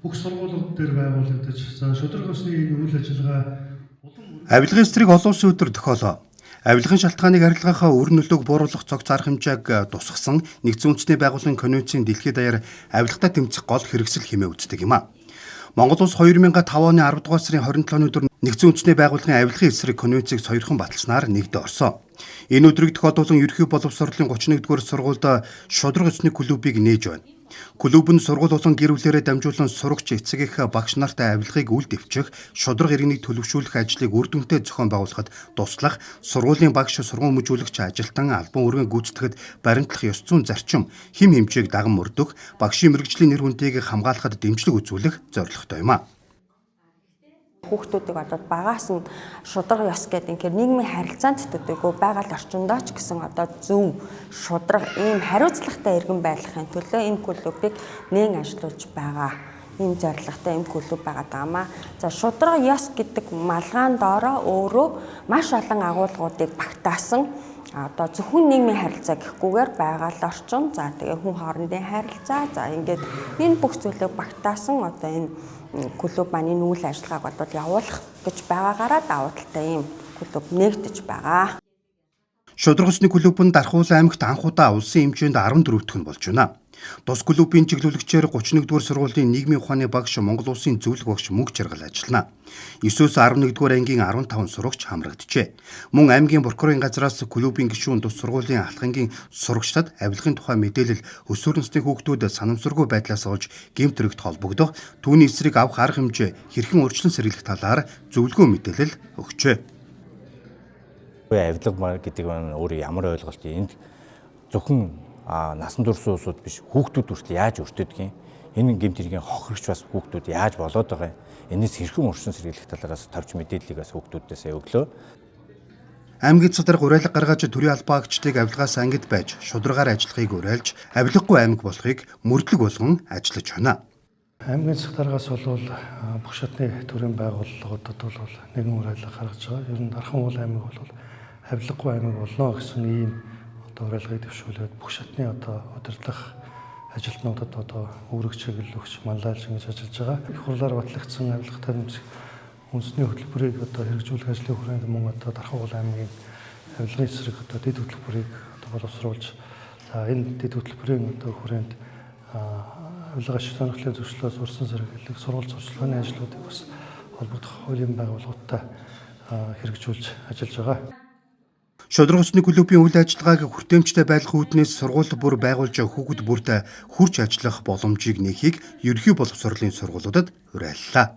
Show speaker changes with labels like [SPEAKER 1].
[SPEAKER 1] бүх сургуулиуд дээр байгуулагдаж, шударга усны үйл ажиллагаа
[SPEAKER 2] авилгын эсрэг олон улсын өдөр тохиолоо. Авилгын шалтгааныг арилгахаа үр нөлөөг бууруулах цогц арга хэмжээг тусгасан Нэгдсэн үндэсний байгууллагын конвенцийн дэлхийд даяар авилгатай тэмцэх гол хэрэгсэл хэмээн үздэг юм а. Монгол улс 2005 оны 10 дугаар сарын 27-ны өдөр Нэгдсэн үндэсний байгууллагын авилгын эсрэг конвенцийг соёрхон баталснаар нэгдэ орсон. Энэ өдрийг тохиолдуулан ерөнхий боловсролын 31-р сургуульд шударга усны клубыг нээж байна. Клуб нь сургууль болон гэр бүлээрээ дамжуулан сурагч эцэг их багш нартай авилгыг үл дэвчих, шударга иргэнийг төлөвшүүлэх ажлыг үр дүнтэй зохион байгуулахад туслах, сургуулийн багш, сургууль мужуулагч ажилтан албан үүргээ гүйцэтгэхэд баримтлах ёс зүйн зарчим, хэм хэмжээг даган мөрдөх, багшийн мэргэжлийн нэр хүндийг хамгаалахад дэмжлэг үзүүлэх зорилготой юм а.
[SPEAKER 3] Хүүхдүүдийг одоо багаас нь шударга ёс гэдэг инхээр нийгмийн харилцаанд төдийгүй байгаль орчиндоо ч гэсэн одоо зөв шударга ийм хариуцлагатай иргэн байхын төлөө энэ клубыг нээн ажиллуулж байгаа. Ийм зорилготой энэ клуб байгаа даамаа. За шударга ёс гэдэг малгаан доороо өөрөө маш олон агуулгуудыг багтаасан. Одоо зөвхөн нийгмийн харилцаа гэхгүйгээр байгаль орчин, за тэгээ хүн хоорондын харилцаа, за ингээд энэ бүх зүйлийг багтаасан одоо энэ клуб маань энэ үйл ажиллагааг бодвол явуулах гэж байгаагаараа давуу талтай ийм клуб нэгдэж байгаа.
[SPEAKER 2] Шударга усны клуб нь Дархуулан аймагт анх удаа улсын хэмжээнд 14 дахь нь болж байна. Тус клубын чиглүүлэгчээр 31-р сургуулийн нийгмийн ухааны багш Монгол улсын зөвлөх багш Мөнх Жаргал ажиллана. 9-өөс 11-р ангийн 15 сурагч хамрагджээ. Мөн аймгийн прокурорын газраас клубын гишүүн тус сургуулийн алхангийн сурагчдад авилгын тухай мэдээлэл өсвөр насны хүүхдүүд санамсаргүй байдлаас олж гэмт хэрэгт холбогдох, түүний эсрэг авах арга хэмжээ хэрхэн урьдчилан сэргийлэх талаар зөвлөгөө мэдээлэл өгчээ.
[SPEAKER 4] Авилга гэдэг нь өөр ямар ойлголт энд зөвхөн насан турш улсууд биш хүүхдүүд хүртэл яаж өртөдгийг энэ гэмт хэргийн хохирогч бас хүүхдүүд яаж болоод байгаа юм энэс хэрхэн урьдчилан сэргийлэх талаараас тавьж мэдээллийг бас хүүхдүүдээс өглөө.
[SPEAKER 2] Аймгийн цэцэр уриалга гаргаж төрийн албаагчдыг авилгаас ангид байж шударгаар ажиллахыг уриалж авилгагүй аймаг болохыг мөрдлөг болгон ажиллаж байна.
[SPEAKER 1] Аймгийн цэцэргээс бол бүх шатны төрийн байгууллагуудад бол нэгэн уриалга гаргаж байгаа. Ер нь Дархан уул аймаг бол авилгагүй аймаг болно гэсэн ийм уриалгыг дэвшүүлээд бүх шатны одоо удирдлах ажилтнуудад одоо үүрэг чиглэл өгч манлайлж ингэж ажиллаж байгаа. Их хурлаар батлагдсан авилгатай тэмцэх үндэсний хөтөлбөрийг одоо хэрэгжүүлэх ажлын хүрээнд мөн одоо Дархан уул аймгийн авилгын эсрэг одоо дэд хөтөлбөрийг одоо боловсруулж энэ дэд хөтөлбөрийн одоо хүрээнд авилга ашиг сонирхлын зөвшлөөс урьдчилан сэргийлэх, сургууль сурчлагын ажлуудыг бас холбогдох хуулийн байгууллагуудтай хэрэгжүүлж ажиллаж байгаа.
[SPEAKER 2] Шударга усны клубын үйл ажиллагааг хүртээмжтэй байлгах үүднээс сургууль бүр байгуулж хүүхэд бүрт хурж ажиллах боломжийг нээхийг ерөнхий боловсролын сургуулиудад уриаллаа.